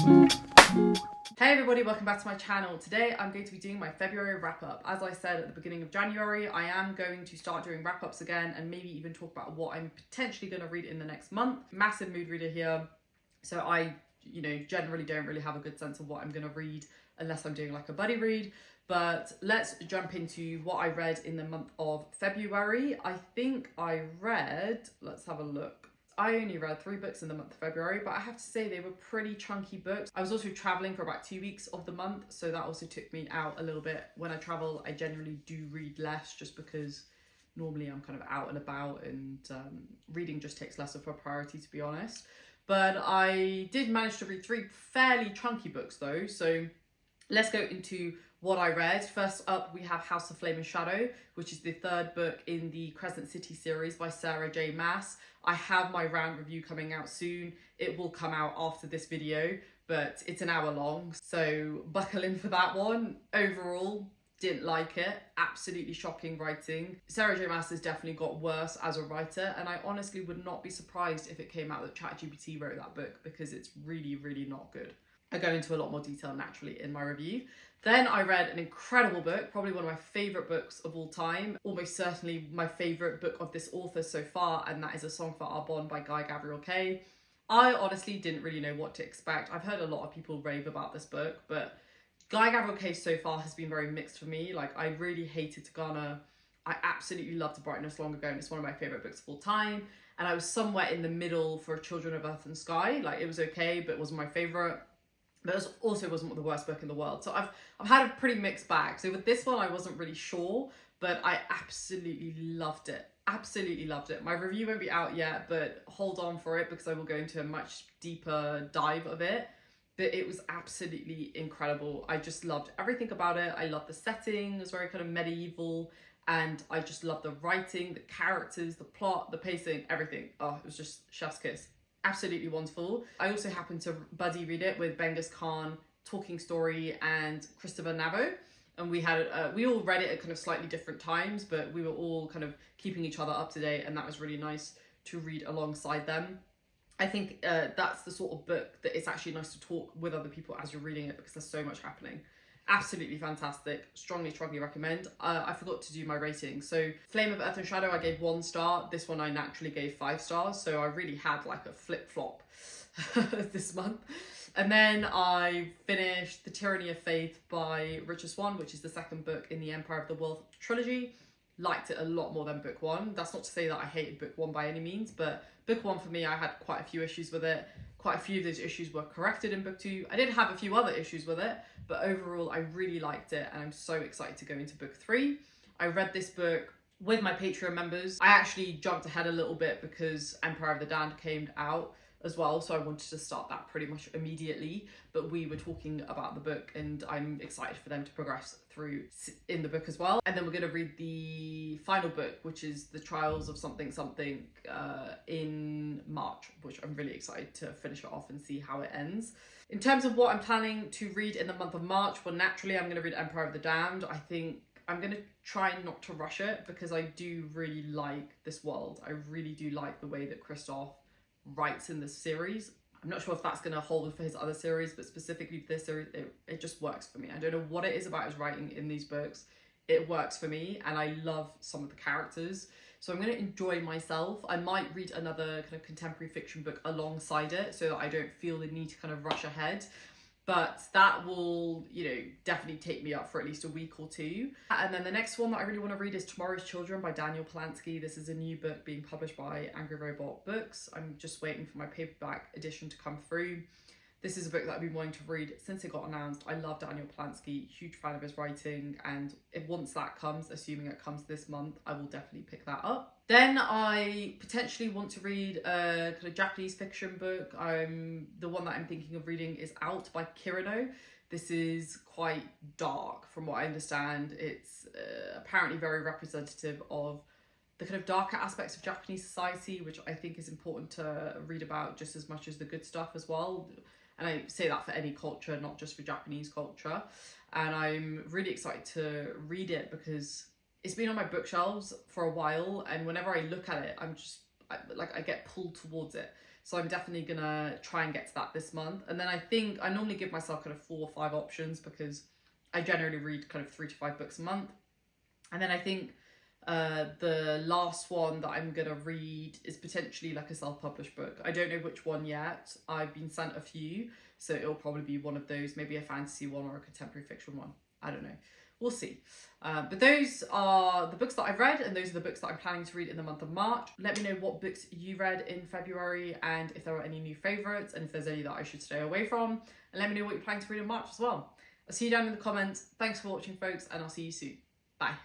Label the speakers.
Speaker 1: Hey everybody, welcome back to my channel. Today I'm going to be doing my February wrap-up. As I said at the beginning of January, I am going to start doing wrap-ups again and maybe even talk about what I'm potentially going to read in the next month. Massive mood reader here, so I generally don't really have a good sense of what I'm going to read unless I'm doing like a buddy read. But let's jump into what I read in the month of February. I think I read, let's have a look. I only read 3 books in the month of February, but I have to say they were pretty chunky books. I was also traveling for about 2 weeks of the month, so that also took me out a little bit. When I travel, I generally do read less just because normally I'm kind of out and about, and reading just takes less of a priority, to be honest. But I did manage to read 3 fairly chunky books though, so let's go into what I read. First up, we have House of Flame and Shadow, which is the 3rd book in the Crescent City series by Sarah J. Maas. I have my round review coming out soon. It will come out after this video, but it's an hour long, so buckle in for that one. Overall, didn't like it. Absolutely shocking writing. Sarah J. Maas has definitely got worse as a writer, and I honestly would not be surprised if it came out that ChatGPT wrote that book, because it's really, really not good. I go into a lot more detail naturally in my review. Then I read an incredible book, probably one of my favourite books of all time, almost certainly my favourite book of this author so far, and that is A Song for Arbonne by Guy Gabriel Kay. I honestly didn't really know what to expect. I've heard a lot of people rave about this book, but Guy Gabriel Kay so far has been very mixed for me. Like, I really hated Tagana. I absolutely loved Brightness Long Ago, and it's one of my favourite books of all time. And I was somewhere in the middle for Children of Earth and Sky. Like, it was okay, but it wasn't my favourite. But it also wasn't the worst book in the world. So I've had a pretty mixed bag. So with this one, I wasn't really sure, but I absolutely loved it. Absolutely loved it. My review won't be out yet, but hold on for it because I will go into a much deeper dive of it. But it was absolutely incredible. I just loved everything about it. I loved the setting. It was very kind of medieval. And I just loved the writing, the characters, the plot, the pacing, everything. Oh, it was just chef's kiss. Absolutely wonderful. I also happened to buddy read it with Benghis Khan, Talking Story, and Christopher Navo, and we all read it at kind of slightly different times, but we were all kind of keeping each other up to date, and that was really nice to read alongside them. I think that's the sort of book that it's actually nice to talk with other people as you're reading it, because there's so much happening. Absolutely fantastic. Strongly recommend. I forgot to do my rating. So Flame of Earth and Shadow, I gave 1 star. This one I naturally gave 5 stars. So I really had like a flip-flop this month. And then I finished The Tyranny of Faith by Richard Swan, which is the 2nd book in the Empire of the World trilogy. Liked it a lot more than book 1. That's not to say that I hated book 1 by any means, but book 1 for me, I had quite a few issues with it. Quite a few of those issues were corrected in book 2. I did have a few other issues with it, but overall I really liked it, and I'm so excited to go into book 3. I read this book with my Patreon members. I actually jumped ahead a little bit because Empire of the Damned came out as well, so I wanted to start that pretty much immediately, but we were talking about the book and I'm excited for them to progress through in the book as well. And then we're going to read the final book, which is The Trials of Something Something, in March, which I'm really excited to finish it off and see how it ends. In terms of what I'm planning to read in the month of March, well, naturally I'm going to read Empire of the Damned. I think I'm going to try not to rush it because I do really like this world. I really do like the way that Christoph writes in this series. I'm not sure if that's going to hold for his other series, but specifically for this series, it just works for me. I don't know what it is about his writing in these books. It works for me, and I love some of the characters. So I'm going to enjoy myself. I might read another kind of contemporary fiction book alongside it so that I don't feel the need to kind of rush ahead. But that will, definitely take me up for at least a week or 2. And then the next one that I really want to read is Tomorrow's Children by Daniel Polanski. This is a new book being published by Angry Robot Books. I'm just waiting for my paperback edition to come through. This is a book that I've been wanting to read since it got announced. I love Daniel Polanski, huge fan of his writing, and once that comes, assuming it comes this month, I will definitely pick that up. Then I potentially want to read a kind of Japanese fiction book. The one that I'm thinking of reading is Out by Kirino. This is quite dark from what I understand. It's apparently very representative of the kind of darker aspects of Japanese society, which I think is important to read about just as much as the good stuff as well. And I say that for any culture, not just for Japanese culture. And I'm really excited to read it because it's been on my bookshelves for a while. And whenever I look at it, I get pulled towards it. So I'm definitely gonna try and get to that this month. And then I think I normally give myself kind of 4 or 5 options, because I generally read kind of 3 to 5 books a month. And then I think the last one that I'm gonna read is potentially like a self-published book. I don't know which one yet. I've been sent a few, so it'll probably be one of those, maybe a fantasy one or a contemporary fiction one. I don't know. We'll see. But those are the books that I've read, and those are the books that I'm planning to read in the month of March. Let me know what books you read in February, and if there are any new favourites, and if there's any that I should stay away from. And let me know what you're planning to read in March as well. I'll see you down in the comments. Thanks for watching, folks, and I'll see you soon. Bye.